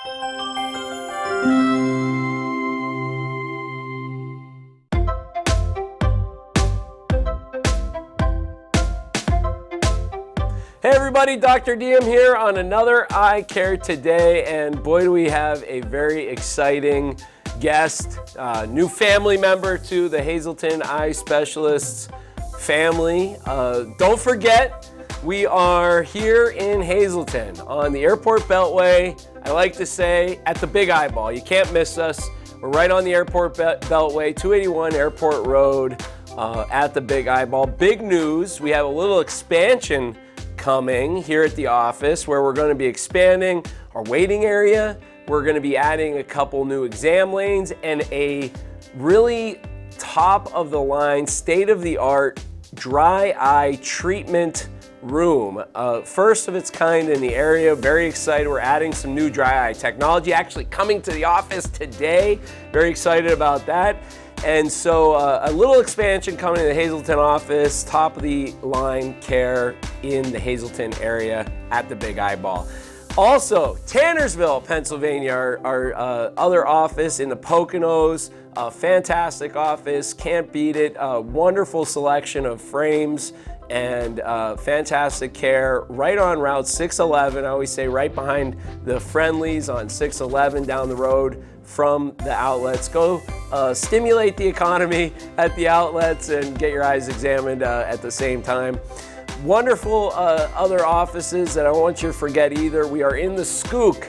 Hey everybody, Dr. Deom here on another Eyecare today, and boy do we have a very exciting guest, new family member to the Hazleton Eye Specialists family. Don't forget, we are here in Hazleton on the Airport Beltway. I like to say at the Big Eyeball. You can't miss us. We're right on the Airport Beltway, 281 Airport Road at the Big Eyeball. Big news, we have a little expansion coming here at the office where we're going to be expanding our waiting area. We're going to be adding a couple new exam lanes and a really top of the line, state of the art dry eye treatment room. First of its kind in the area. Very excited. We're adding some new dry eye technology actually coming to the office today. Very excited about that. And so a little expansion coming to the Hazleton office, top of the line care in the Hazleton area at the Big Eyeball. Also, Tannersville, Pennsylvania, our other office in the Poconos, a fantastic office, can't beat it. A wonderful selection of frames and fantastic care right on Route 611. I always say right behind the Friendlies on 611 down the road from the outlets. Go stimulate the economy at the outlets and get your eyes examined at the same time. Wonderful other offices that I don't want you to forget either. We are in the Skook.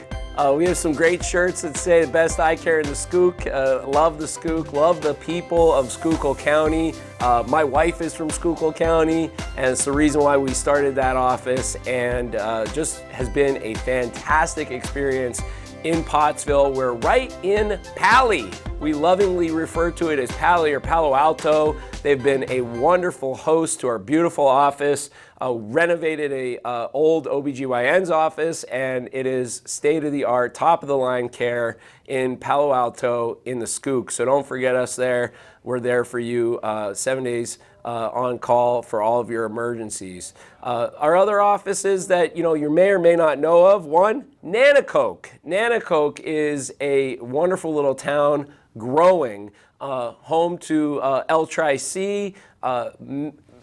We have some great shirts that say the best eye care in the Skook. Love the Skook, love the people of Schuylkill County. My wife is from Schuylkill County, and it's the reason why we started that office, and just has been a fantastic experience in Pottsville. We're right in Pali. We lovingly refer to it as Pali or Palo Alto. They've been a wonderful host to our beautiful office, renovated a old OBGYN's office, and it is state-of-the-art, top-of-the-line care in Palo Alto in the Skook. So don't forget us there. We're there for you 7 days on call for all of your emergencies. Our other offices that you may or may not know of, one, Nanticoke. Nanticoke is a wonderful little town growing, home to L-Tri-C,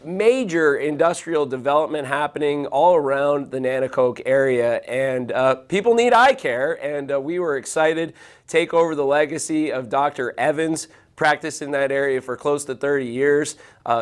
major industrial development happening all around the Nanticoke area, and people need eye care, and we were excited to take over the legacy of Dr. Evans. Practiced in that area for close to 30 years,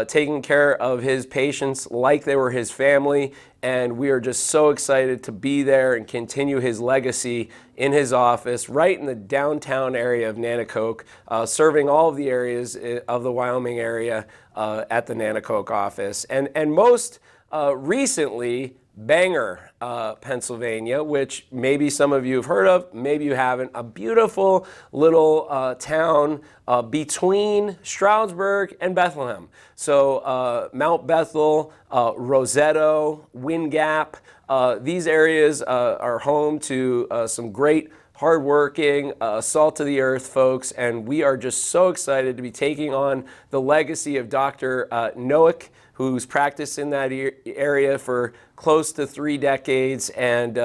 taking care of his patients like they were his family, and we are just so excited to be there and continue his legacy in his office right in the downtown area of Nanticoke, serving all of the areas of the Wyoming area at the Nanticoke office. And most recently, Bangor, Pennsylvania, which maybe some of you have heard of, maybe you haven't. A beautiful little town between Stroudsburg and Bethlehem. So Mount Bethel, Rosetto, Wind Gap, these areas are home to some great hardworking, salt-of-the-earth folks, and we are just so excited to be taking on the legacy of Dr. Noack, who's practiced in that area for close to 3 decades, and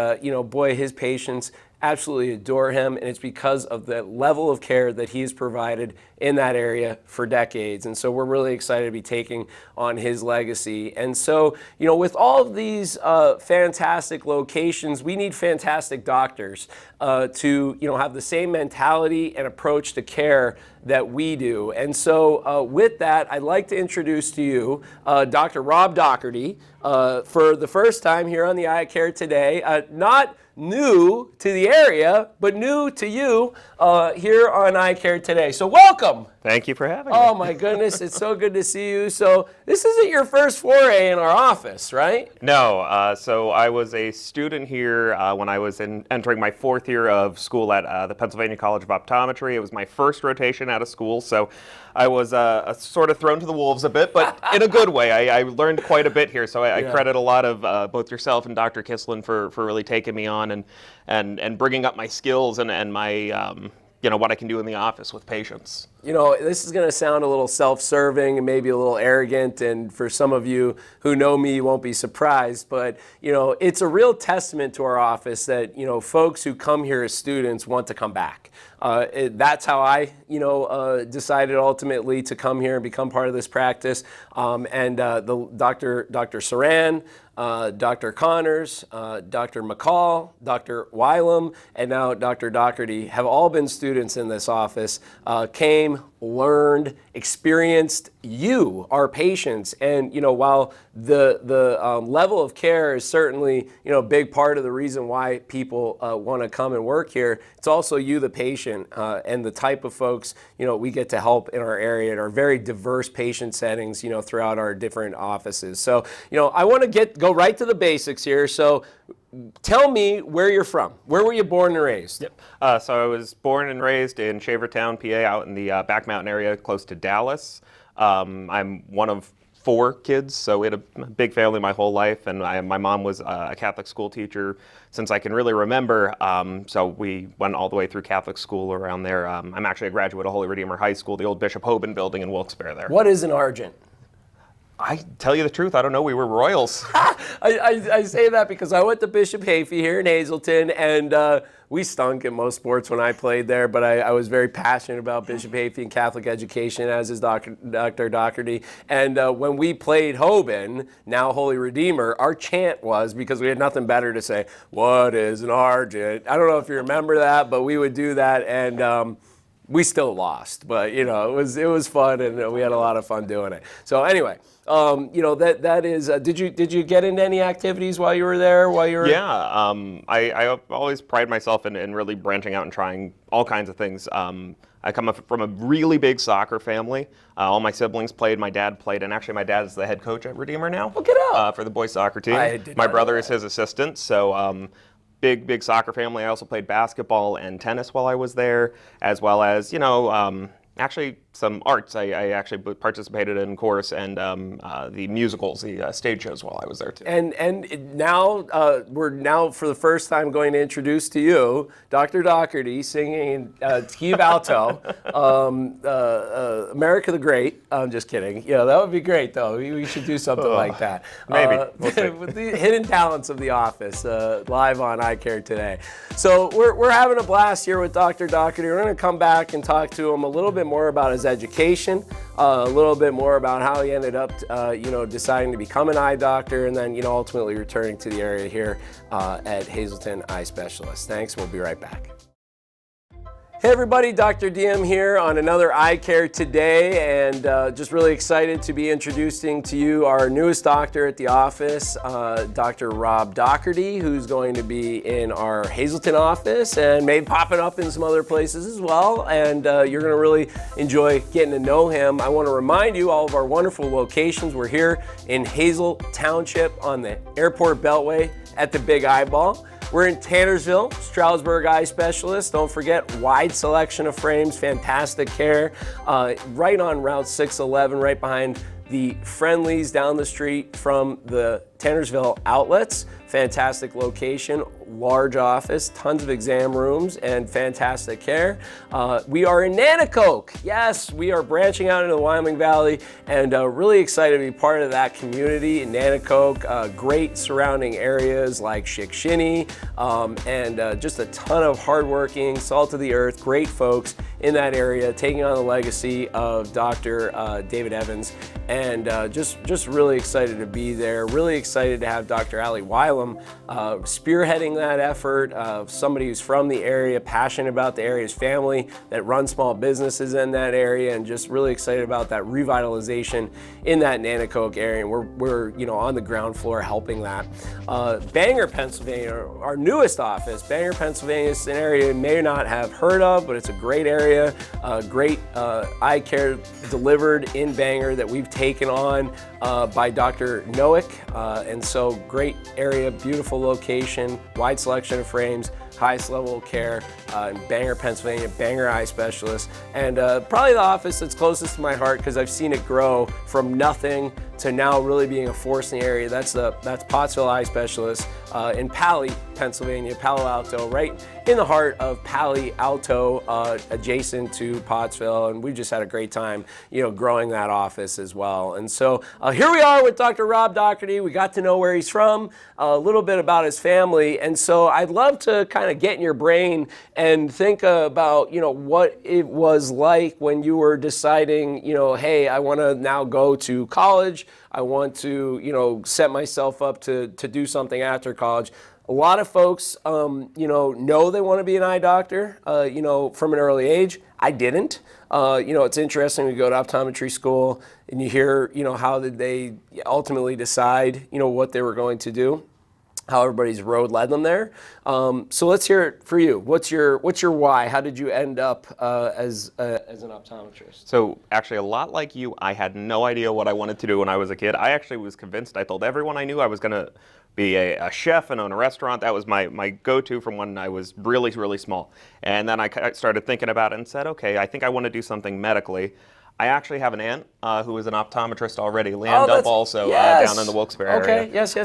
boy, his patients absolutely adore him, and it's because of the level of care that he's provided in that area for decades. And so we're really excited to be taking on his legacy. And so, with all of these fantastic locations, we need fantastic doctors to, have the same mentality and approach to care that we do. And so with that, I'd like to introduce to you Dr. Rob Dougherty for the first time here on the Eyecare today. Not new to the area, but new to you here on Eyecare today. So welcome. Thank you for having me. Oh my goodness, it's so good to see you. So this isn't your first foray in our office, right? No, so I was a student here when I was entering my 4th year of school at the Pennsylvania College of Optometry. It was my first rotation out of school, so I was sort of thrown to the wolves a bit, but in a good way. I learned quite a bit here, so I credit a lot of both yourself and Dr. Kislin for really taking me on and bringing up my skills and my what I can do in the office with patients. This is going to sound a little self-serving and maybe a little arrogant, and for some of you who know me, you won't be surprised, but, it's a real testament to our office that, folks who come here as students want to come back. That's how I, decided ultimately to come here and become part of this practice. And the Dr. Saran, Dr. Connors, Dr. McCall, Dr. Wylam, and now Dr. Dougherty have all been students in this office, came, learned, experienced you, our patients. And, while the level of care is certainly, a big part of the reason why people want to come and work here, it's also you, the patient, and the type of folks, we get to help in our area in our very diverse patient settings, throughout our different offices. So, I want to go right to the basics here. So tell me where you're from. Where were you born and raised? Yep. So I was born and raised in Shavertown, PA, out in the Back Mountain area close to Dallas. I'm one of 4 kids, so we had a big family my whole life, and my mom was a Catholic school teacher since I can really remember, so we went all the way through Catholic school around there. I'm actually a graduate of Holy Redeemer High School, the old Bishop Hoban building in Wilkes-Barre there. What is an Argent? I tell you the truth, I don't know. We were Royals. I say that because I went to Bishop Hafey here in Hazleton, and we stunk at most sports when I played there, but I was very passionate about Bishop Hafey and Catholic education, as is Dr. Dougherty. And when we played Hoban, now Holy Redeemer, our chant was, because we had nothing better to say, "What is an Argent?" I don't know if you remember that, but we would do that, and we still lost. But, it was fun, and we had a lot of fun doing it. So anyway. That is. Did you get into any activities while you were there? Yeah. I always pride myself in really branching out and trying all kinds of things. I come up from a really big soccer family. All my siblings played. My dad played, and actually my dad is the head coach at Redeemer now. Look it up. For the boys soccer team. My brother is his assistant. So. Big soccer family. I also played basketball and tennis while I was there, as well as actually some arts. I actually participated in chorus and the musicals, the stage shows while I was there too. And now we're for the first time going to introduce to you Dr. Dougherty singing key of alto, America the Great. I'm just kidding. That would be great though. We should do something like that. Maybe. With the hidden talents of the office, live on Eyecare today. So we're having a blast here with Dr. Dougherty. We're going to come back and talk to him a little bit more about his education, a little bit more about how he ended up, deciding to become an eye doctor, and then, ultimately returning to the area here at Hazleton Eye Specialist. Thanks. We'll be right back. Hey everybody, Dr. Deom here on another Eyecare today, and just really excited to be introducing to you our newest doctor at the office, Dr. Rob Dougherty, who's going to be in our Hazleton office and maybe popping up in some other places as well, and you're going to really enjoy getting to know him. I want to remind you all of our wonderful locations. We're here in Hazel Township on the Airport Beltway at the Big Eyeball. We're in Tannersville, Stroudsburg Eye Specialist. Don't forget, wide selection of frames, fantastic care. Right on Route 611, right behind the Friendlies down the street from the Tannersville outlets. Fantastic location, large office, tons of exam rooms, and fantastic care. We are in Nanticoke. Yes, we are branching out into the Wyoming Valley, and really excited to be part of that community in Nanticoke. Great surrounding areas like Shikshinny, and just a ton of hardworking, salt of the earth, great folks in that area, taking on the legacy of Dr. David Evans, and just really excited to be there. Really excited to have Dr. Ali Wylam spearheading that effort, somebody who's from the area, passionate about the area's family, that runs small businesses in that area, and just really excited about that revitalization in that Nanticoke area. And we're on the ground floor helping that. Bangor, Pennsylvania, our newest office. Bangor, Pennsylvania is an area you may not have heard of, but it's a great area, great eye care delivered in Bangor that we've taken on by Dr. Noack, and so great area, beautiful location, wide selection of frames, highest level of care in Bangor, Pennsylvania, Bangor Eye Specialist, and probably the office that's closest to my heart because I've seen it grow from nothing to now really being a force in the area. That's Pottsville Eye Specialist in Pali, Pennsylvania, Palo Alto, right in the heart of Palo Alto, adjacent to Pottsville, and we just had a great time, growing that office as well. And so here we are with Dr. Rob Dougherty. We got to know where he's from, a little bit about his family, and so I'd love to kind of get in your brain and think about, what it was like when you were deciding, hey, I want to now go to college. I want to, set myself up to do something after college. A lot of folks, know they want to be an eye doctor, from an early age. I didn't. It's interesting. We go to optometry school and you hear, how did they ultimately decide, what they were going to do, how everybody's road led them there. So let's hear it for you. What's your why? How did you end up as an optometrist? So actually, a lot like you, I had no idea what I wanted to do when I was a kid. I actually was convinced. I told everyone I knew I was going to be a chef and own a restaurant. That was my go-to from when I was really, really small. And then I started thinking about it and said, okay, I think I want to do something medically. I actually have an aunt who is an optometrist already, Leanne Dump, also down in the Wilkes-Barre area. Okay, yes.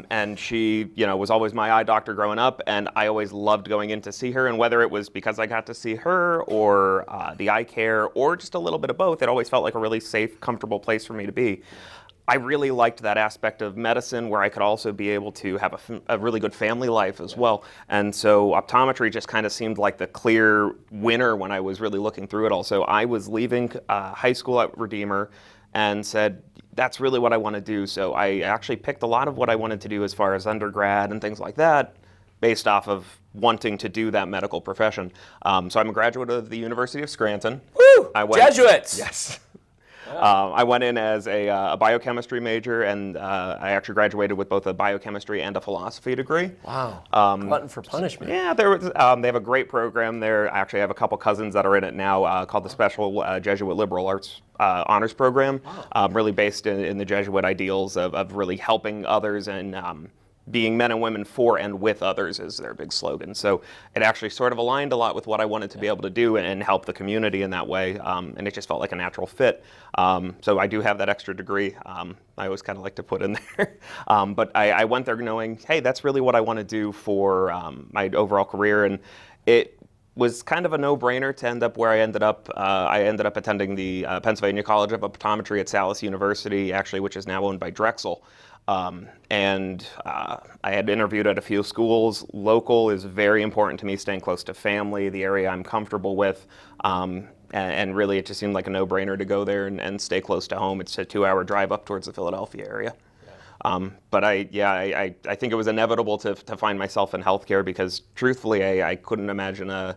And she, was always my eye doctor growing up, and I always loved going in to see her. And whether it was because I got to see her or the Eyecare or just a little bit of both, it always felt like a really safe, comfortable place for me to be. I really liked that aspect of medicine where I could also be able to have a really good family life as well. And so optometry just kind of seemed like the clear winner when I was really looking through it all. So I was leaving high school at Redeemer and said, that's really what I want to do. So I actually picked a lot of what I wanted to do as far as undergrad and things like that based off of wanting to do that medical profession. So I'm a graduate of the University of Scranton. Woo! Jesuits! Yes. I went in as a biochemistry major, and I actually graduated with both a biochemistry and a philosophy degree. Wow. Glutton for punishment. Yeah, they have a great program there. I actually have a couple cousins that are in it now called the Special Jesuit Liberal Arts Honors Program, really based in the Jesuit ideals of really helping others and being men and women for and with others is their big slogan. So it actually sort of aligned a lot with what I wanted to be able to do and help the community in that way. And it just felt like a natural fit. So I do have that extra degree. I always kind of like to put in there. But I went there knowing, hey, that's really what I want to do for my overall career. And it was kind of a no-brainer to end up where I ended up. I ended up attending the Pennsylvania College of Optometry at Salus University, actually, which is now owned by Drexel. And I had interviewed at a few schools. Local is very important to me, staying close to family, the area I'm comfortable with. And really, it just seemed like a no-brainer to go there and stay close to home. It's a 2-hour drive up towards the Philadelphia area. But I think it was inevitable to find myself in healthcare because, truthfully, I couldn't imagine a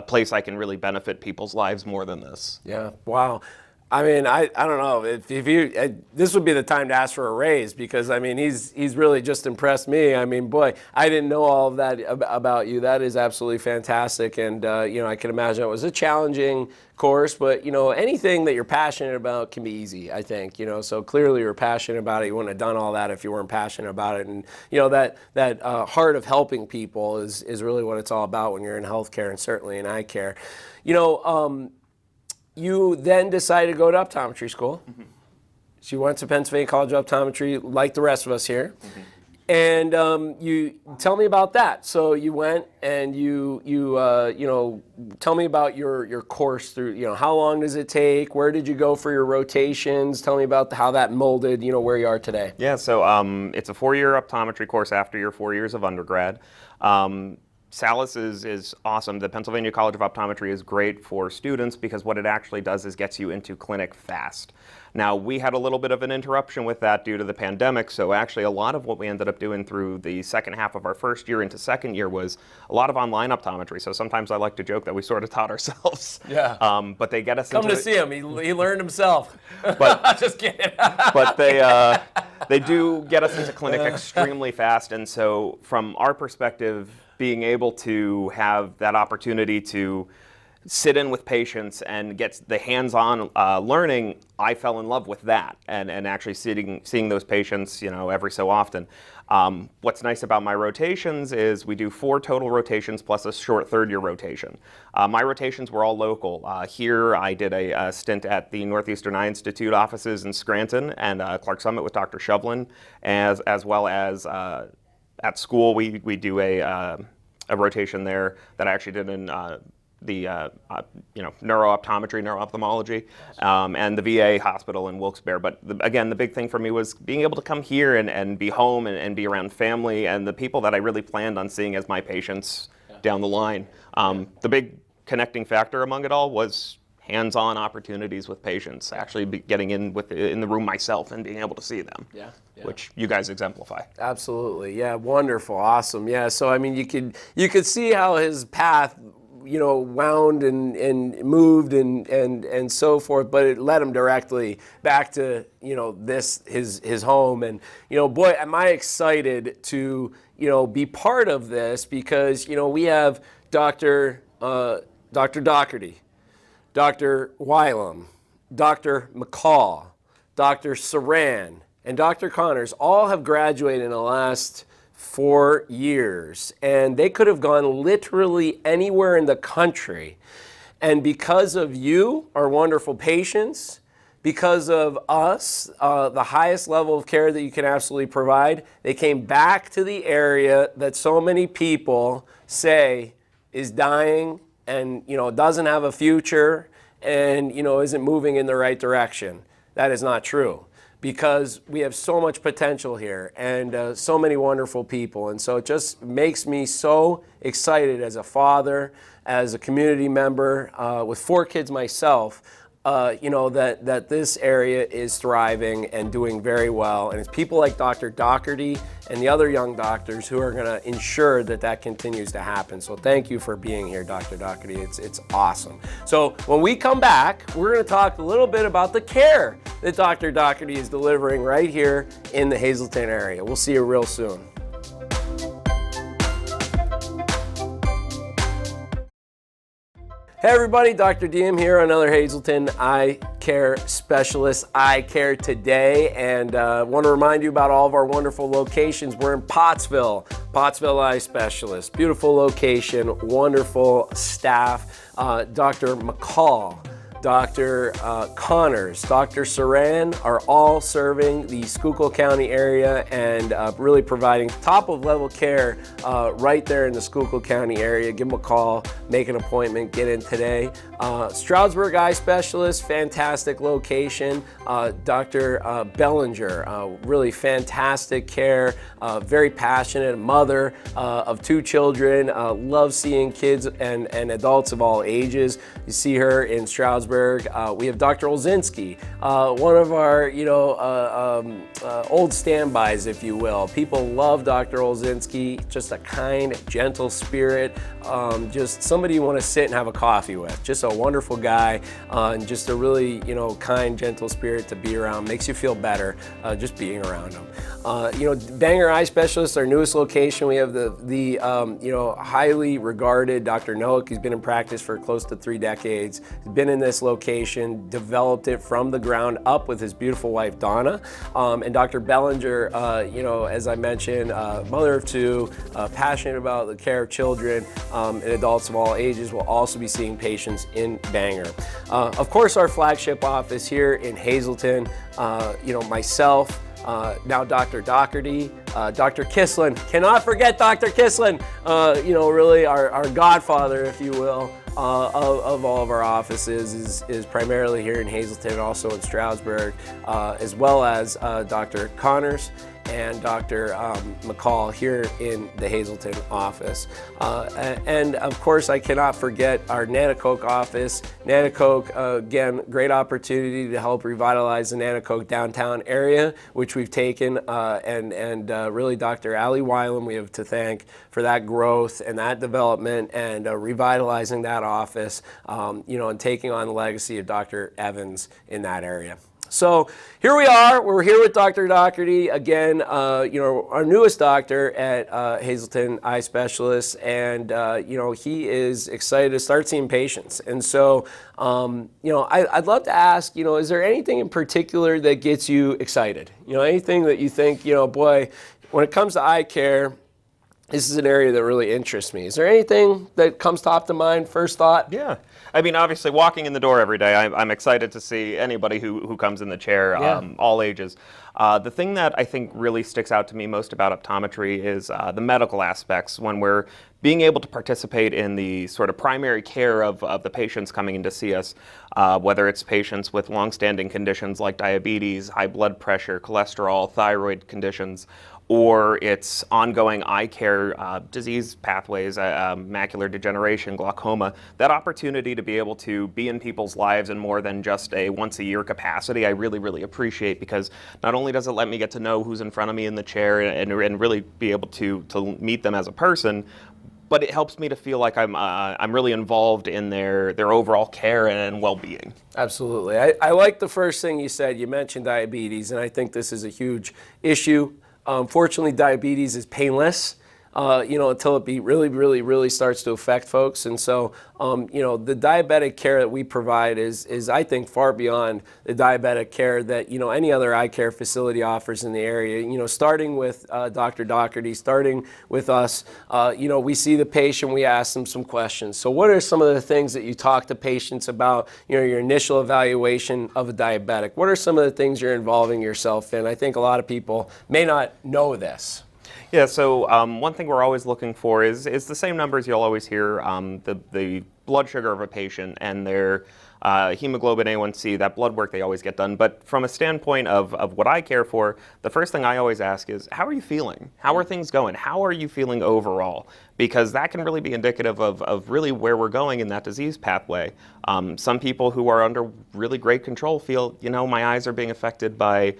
place I can really benefit people's lives more than this. Yeah, wow. I mean, I don't know if you this would be the time to ask for a raise because I mean he's really just impressed me. I mean, boy, I didn't know all of that about you. That is absolutely fantastic, and I can imagine it was a challenging course, but anything that you're passionate about can be easy. I think so clearly you're passionate about it. You wouldn't have done all that if you weren't passionate about it, and that heart of helping people is really what it's all about when you're in healthcare and certainly in eye care. You then decided to go to optometry school. Mm-hmm. So you went to Pennsylvania College of Optometry, like the rest of us here. Mm-hmm. And you tell me about that. So you went and you tell me about your course through. How long does it take? Where did you go for your rotations? Tell me about how that molded. Where you are today. Yeah. So it's a 4-year optometry course after your 4 years of undergrad. Salus is awesome. The Pennsylvania College of Optometry is great for students because what it actually does is gets you into clinic fast. Now, we had a little bit of an interruption with that due to the pandemic, so actually a lot of what we ended up doing through the second half of our first year into second year was a lot of online optometry. So sometimes I like to joke that we sort of taught ourselves. Yeah. But they get us Come into to see him. He learned himself. But just kidding. But they do get us into clinic extremely fast, and so from our perspective, being able to have that opportunity to sit in with patients and get the hands-on learning, I fell in love with that, and actually seeing those patients, every so often. What's nice about my rotations is we do 4 total rotations plus a short third-year rotation. My rotations were all local. Here I did a stint at the Northeastern Eye Institute offices in Scranton and Clark Summit with Dr. Shovlin, as well as at school we do a rotation there that I actually did in neuro-optometry, neuro-ophthalmology, and the VA hospital in Wilkes-Barre. But again, the big thing for me was being able to come here and be home and be around family and the people that I really planned on seeing as my patients down the line. The big connecting factor among it all was hands-on opportunities with patients, actually getting in the room myself and being able to see them, which you guys exemplify. Absolutely, yeah, wonderful, awesome, yeah. So I mean, you could see how his path, wound and moved and so forth, but it led him directly back to his home. And boy, am I excited to be part of this, because we have Dr. Dougherty, Dr. Wylam, Dr. McCall, Dr. Saran, and Dr. Connors all have graduated in the last 4 years, and they could have gone literally anywhere in the country. And because of you, our wonderful patients, because of us, the highest level of care that you can absolutely provide, they came back to the area that so many people say is dying and doesn't have a future and isn't moving in the right direction. That is not true, because we have so much potential here and so many wonderful people. And so it just makes me so excited as a father, as a community member, with 4 kids myself, that this area is thriving and doing very well. And it's people like Dr. Dougherty and the other young doctors who are going to ensure that that continues to happen. So thank you for being here, Dr. Dougherty. It's awesome. So when we come back, we're going to talk a little bit about the care that Dr. Dougherty is delivering right here in the Hazleton area. We'll see you real soon. Hey everybody, Dr. Deom here, another Hazleton Eye Care Specialist, Eye Care Today, and I want to remind you about all of our wonderful locations. We're in Pottsville Eye Specialist, beautiful location, wonderful staff, Dr. McCall, Dr. Connors, Dr. Saran are all serving the Schuylkill County area and really providing top of level care right there in the Schuylkill County area. Give them a call, make an appointment, get in today. Stroudsburg Eye Specialist, fantastic location. Dr. Bellinger, really fantastic care, very passionate mother of 2 children, loves seeing kids and adults of all ages. You see her in Stroudsburg. We have Dr. Olzinski, one of our old standbys, if you will. People love Dr. Olzinski, just a kind, gentle spirit, just somebody you want to sit and have a coffee with. Just a wonderful guy, and just a really kind, gentle spirit to be around. Makes you feel better just being around him. Bangor Eye Specialist, our newest location. We have the highly regarded Dr. Noack. He's been in practice for close to 3 decades. He's been in this location, developed it from the ground up with his beautiful wife Donna. And Dr. Bellinger, as I mentioned, mother of 2, passionate about the care of children and adults of all ages, will also be seeing patients in Bangor. Of course, our flagship office here in Hazleton, myself, now Dr. Dougherty, Dr. Kislin, cannot forget Dr. Kislin, really our godfather, if you will, of all of our offices is primarily here in Hazleton, also in Stroudsburg, as well as Dr. Connors and Dr. McCall here in the Hazleton office. And of course, I cannot forget our Nanticoke office. Nanticoke, again, great opportunity to help revitalize the Nanticoke downtown area, which we've taken, and really Dr. Ali Wylam we have to thank for that growth and that development and revitalizing that office, and taking on the legacy of Dr. Evans in that area. So here we are. We're here with Dr. Dougherty again. Our newest doctor at Hazleton Eye Specialist, and he is excited to start seeing patients. And so, I'd love to ask, is there anything in particular that gets you excited? Anything that you think, boy, when it comes to eye care, this is an area that really interests me. Is there anything that comes top to mind, first thought? Yeah. I mean, obviously, walking in the door every day, I'm excited to see anybody who comes in the chair, all ages. The thing that I think really sticks out to me most about optometry is the medical aspects, when we're being able to participate in the sort of primary care of the patients coming in to see us, whether it's patients with longstanding conditions like diabetes, high blood pressure, cholesterol, thyroid conditions, or it's ongoing eye care disease pathways, macular degeneration, glaucoma. That opportunity to be able to be in people's lives in more than just a once-a-year capacity, I really, really appreciate, because not only does it let me get to know who's in front of me in the chair and really be able to meet them as a person, but it helps me to feel like I'm really involved in their overall care and well-being. Absolutely. I like the first thing you said. You mentioned diabetes, and I think this is a huge issue. Fortunately, diabetes is painless, until it really starts to affect folks. And so, the diabetic care that we provide is I think, far beyond the diabetic care that, any other eye care facility offers in the area. Starting with Dr. Dougherty, starting with us, we see the patient, we ask them some questions. So what are some of the things that you talk to patients about, your initial evaluation of a diabetic? What are some of the things you're involving yourself in? I think a lot of people may not know this. Yeah, so one thing we're always looking for is the same numbers you'll always hear, the blood sugar of a patient and their hemoglobin A1C, that blood work they always get done. But from a standpoint of what I care for, the first thing I always ask is, how are you feeling? How are things going? How are you feeling overall? Because that can really be indicative of really where we're going in that disease pathway. Some people who are under really great control feel, my eyes are being affected by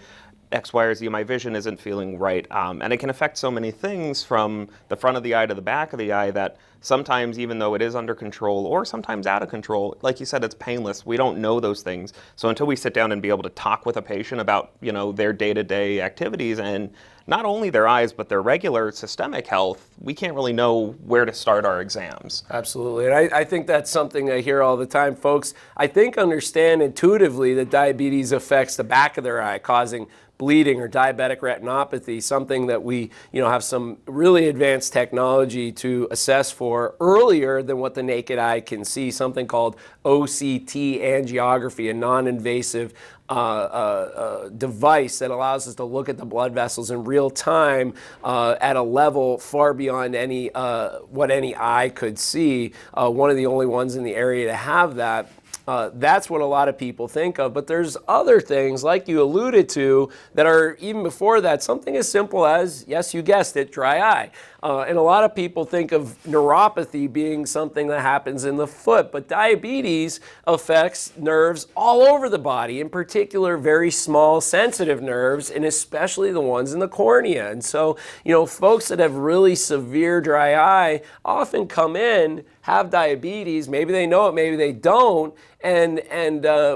X, Y, or Z, my vision isn't feeling right. And it can affect so many things from the front of the eye to the back of the eye that sometimes, even though it is under control or sometimes out of control, like you said, it's painless. We don't know those things. So until we sit down and be able to talk with a patient about, their day-to-day activities and not only their eyes, but their regular systemic health, we can't really know where to start our exams. Absolutely. And I think that's something I hear all the time. Folks, I think, understand intuitively that diabetes affects the back of their eye, causing bleeding or diabetic retinopathy, something that we have some really advanced technology to assess for earlier than what the naked eye can see, something called OCT angiography, a non-invasive device that allows us to look at the blood vessels in real time at a level far beyond what any eye could see. One of the only ones in the area to have that. That's what a lot of people think of, but there's other things, like you alluded to, that are even before that, something as simple as, yes, you guessed it, dry eye. And a lot of people think of neuropathy being something that happens in the foot, but diabetes affects nerves all over the body, in particular very small sensitive nerves, and especially the ones in the cornea. And so, folks that have really severe dry eye often come in, have diabetes, maybe they know it, maybe they don't, and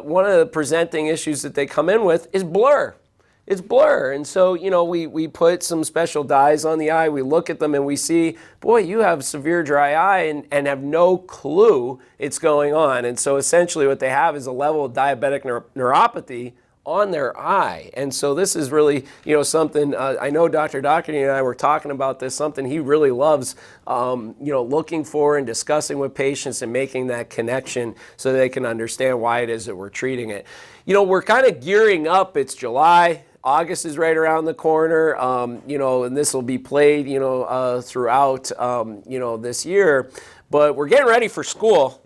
one of the presenting issues that they come in with is blur. It's blur. And so, we put some special dyes on the eye, we look at them and we see, boy, you have severe dry eye and have no clue it's going on. And so essentially what they have is a level of diabetic neuropathy on their eye. And so this is really, something, I know Dr. Dougherty and I were talking about this, something he really loves, looking for and discussing with patients and making that connection so they can understand why it is that we're treating it. We're kind of gearing up. It's July. August is right around the corner, and this will be played, throughout, this year. But we're getting ready for school.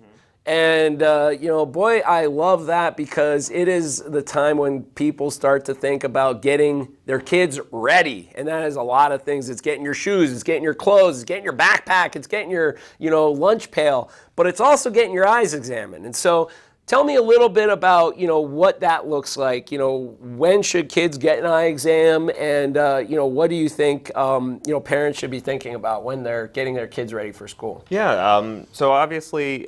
And, boy, I love that, because it is the time when people start to think about getting their kids ready. And that is a lot of things. It's getting your shoes, it's getting your clothes, it's getting your backpack, it's getting your, lunch pail, but it's also getting your eyes examined. And so tell me a little bit about, what that looks like. When should kids get an eye exam? And, what do you think, parents should be thinking about when they're getting their kids ready for school? Yeah, so obviously,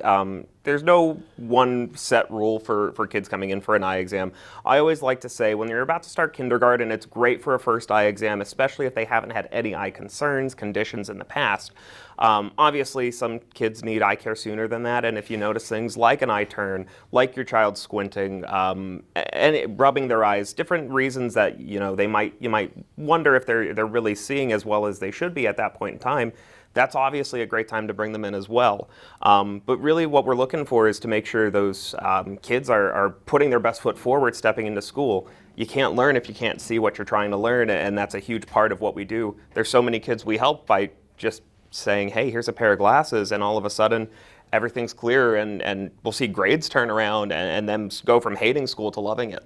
there's no one set rule for kids coming in for an eye exam. I always like to say when you're about to start kindergarten, it's great for a first eye exam, especially if they haven't had any eye concerns, conditions in the past. Obviously, some kids need eye care sooner than that, and if you notice things like an eye turn, like your child squinting, and rubbing their eyes, different reasons that you might wonder if they're really seeing as well as they should be at that point in time, that's obviously a great time to bring them in as well. But really what we're looking for is to make sure those kids are putting their best foot forward stepping into school. You can't learn if you can't see what you're trying to learn, and that's a huge part of what we do. There's so many kids we help by just saying, hey, here's a pair of glasses, and all of a sudden everything's clear, and we'll see grades turn around and them go from hating school to loving it.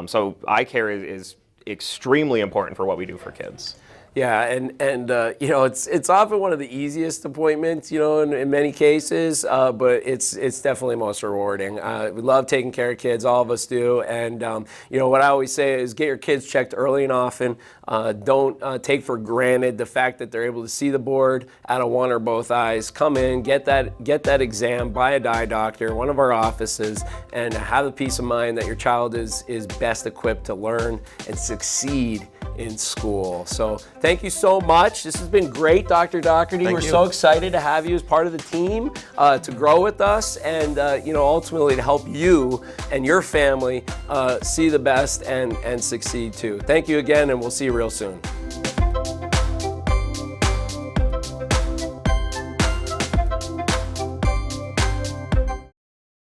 So eye care is extremely important for what we do for kids. Yeah, and it's often one of the easiest appointments, in many cases, but it's definitely most rewarding. We love taking care of kids, all of us do, and what I always say is get your kids checked early and often. Don't take for granted the fact that they're able to see the board out of one or both eyes. Come in, get that exam by an eye doctor, one of our offices, and have the peace of mind that your child is best equipped to learn and succeed in school. So thank you so much. This has been great, Dr. Dougherty. We're so excited to have you as part of the team, to grow with us, and ultimately to help you and your family see the best and succeed too. Thank you again, and we'll see you real soon.